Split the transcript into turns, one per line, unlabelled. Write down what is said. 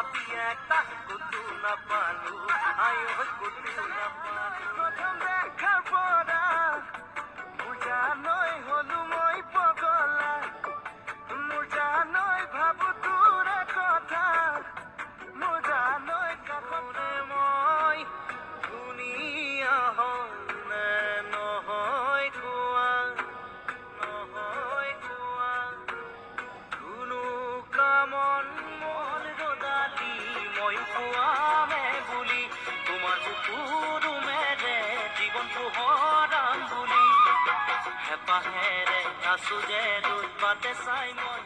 তথাপি এটা কুতু নাপালো কুতু নাপালো প্ৰথম দেখাৰ পৰা মোৰ জানৈ হলো মই পগলা মোৰ জানৈ ভাবো তোৰে কথা মোৰ জানৈ কাষতে মই ধুনীয়া হল নে নহয় কোৱা ধুনু কামন মন ৰদালি মই পোৱামে বুলি তোমাৰ বুকুৰ মেৰে জীৱন পোহৰাম বুলি হেঁপাহেৰে আছো যে ৰৈ বাটে চাই মই